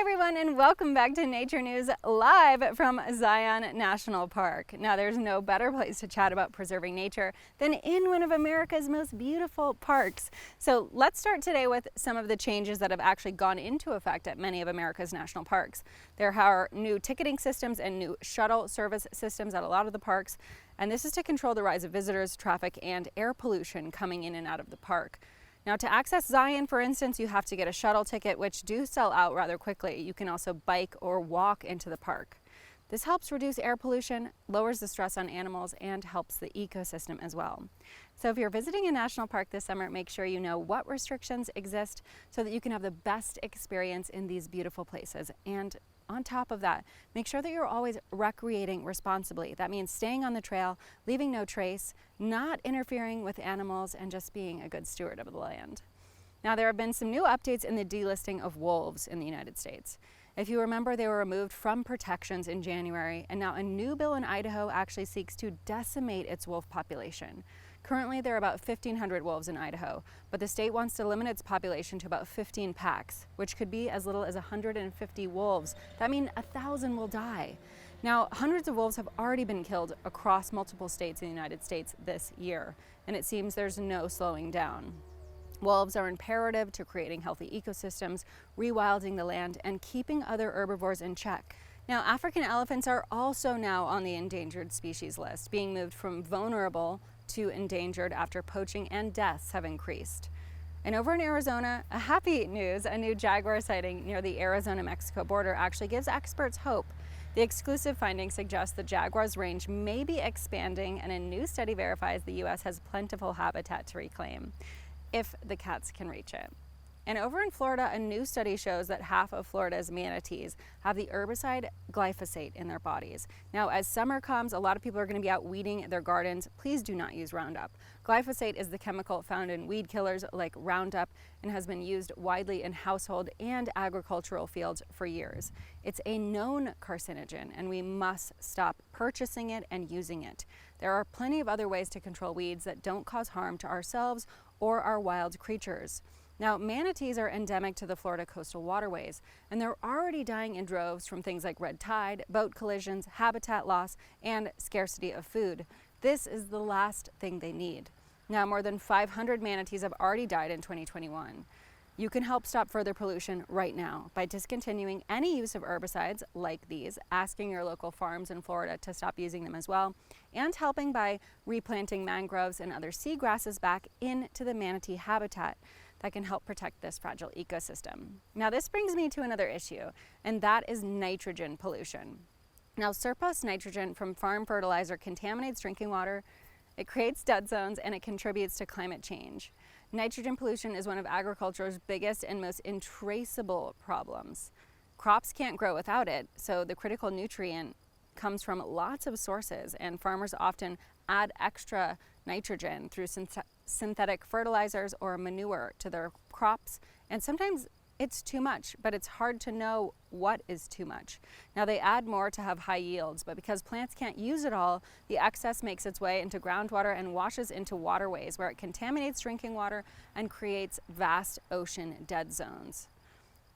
everyone, and welcome back to Nature News live from Zion National Park. Now, there's no better place to chat about preserving nature than in one of America's most beautiful parks. So let's start today with some of the changes that have actually gone into effect at many of America's national parks. There are new ticketing systems and new shuttle service systems at a lot of the parks, and this is to control the rise of visitors, traffic, and air pollution coming in and out of the park. Now, to access Zion, for instance, you have to get a shuttle ticket, which do sell out rather quickly. You can also bike or walk into the park. This helps reduce air pollution, lowers the stress on animals, and helps the ecosystem as well. So if you're visiting a national park this summer, make sure you know what restrictions exist so that you can have the best experience in these beautiful places. And on top of that, make sure that you're always recreating responsibly. That means staying on the trail, leaving no trace, not interfering with animals, and just being a good steward of the land. Now, there have been some new updates in the delisting of wolves in the United States. If you remember, they were removed from protections in January, and now a new bill in Idaho actually seeks to decimate its wolf population. Currently, there are about 1,500 wolves in Idaho, but the state wants to limit its population to about 15 packs, which could be as little as 150 wolves. That means 1,000 will die. Now, hundreds of wolves have already been killed across multiple states in the United States this year, and it seems there's no slowing down. Wolves are imperative to creating healthy ecosystems, rewilding the land, and keeping other herbivores in check. Now, African elephants are also now on the endangered species list, being moved from vulnerable to endangered after poaching and deaths have increased. And over in Arizona, a happy news, a new jaguar sighting near the Arizona-Mexico border actually gives experts hope. The exclusive findings suggest the jaguar's range may be expanding, and a new study verifies the U.S. has plentiful habitat to reclaim, if the cats can reach it. And over in Florida, a new study shows that half of Florida's manatees have the herbicide glyphosate in their bodies. Now, as summer comes, a lot of people are going to be out weeding their gardens. Please do not use Roundup. Glyphosate is the chemical found in weed killers like Roundup and has been used widely in household and agricultural fields for years. It's a known carcinogen, and we must stop purchasing it and using it. There are plenty of other ways to control weeds that don't cause harm to ourselves or our wild creatures. Now, manatees are endemic to the Florida coastal waterways, and they're already dying in droves from things like red tide, boat collisions, habitat loss, and scarcity of food. This is the last thing they need. Now, more than 500 manatees have already died in 2021. You can help stop further pollution right now by discontinuing any use of herbicides like these, asking your local farms in Florida to stop using them as well, and helping by replanting mangroves and other seagrasses back into the manatee habitat that can help protect this fragile ecosystem. Now, this brings me to another issue, and that is nitrogen pollution. Now, surplus nitrogen from farm fertilizer contaminates drinking water, it creates dead zones, and it contributes to climate change. Nitrogen pollution is one of agriculture's biggest and most intraceable problems. Crops can't grow without it, so the critical nutrient comes from lots of sources, and farmers often add extra nitrogen through synthetic fertilizers or manure to their crops, and sometimes it's too much, but it's hard to know what is too much. Now, they add more to have high yields, but because plants can't use it all, the excess makes its way into groundwater and washes into waterways where it contaminates drinking water and creates vast ocean dead zones.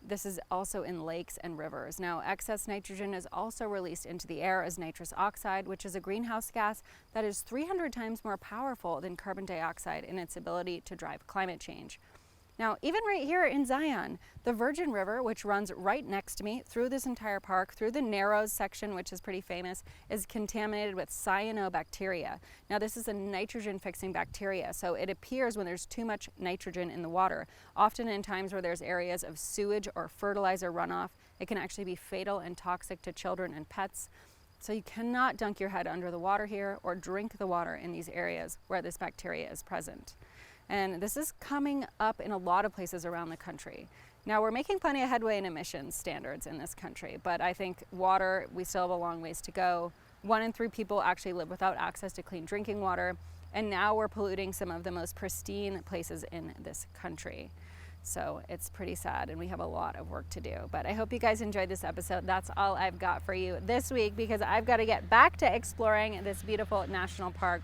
This is also in lakes and rivers. Now, excess nitrogen is also released into the air as nitrous oxide, which is a greenhouse gas that is 300 times more powerful than carbon dioxide in its ability to drive climate change. Now, even right here in Zion, the Virgin River, which runs right next to me through this entire park, through the Narrows section, which is pretty famous, is contaminated with cyanobacteria. Now, this is a nitrogen-fixing bacteria, so it appears when there's too much nitrogen in the water. Often in times where there's areas of sewage or fertilizer runoff, it can actually be fatal and toxic to children and pets. So you cannot dunk your head under the water here or drink the water in these areas where this bacteria is present. And this is coming up in a lot of places around the country. Now, we're making plenty of headway in emissions standards in this country, but I think water, we still have a long ways to go. 1 in 3 people actually live without access to clean drinking water, and now we're polluting some of the most pristine places in this country. So it's pretty sad, and we have a lot of work to do. But I hope you guys enjoyed this episode. That's all I've got for you this week, because I've got to get back to exploring this beautiful national park.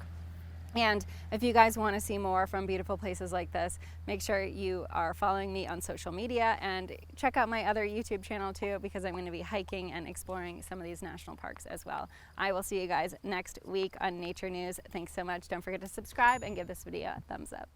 And if you guys want to see more from beautiful places like this, make sure you are following me on social media and check out my other YouTube channel too, because I'm going to be hiking and exploring some of these national parks as well. I will see you guys next week on Nature News. Thanks so much. Don't forget to subscribe and give this video a thumbs up.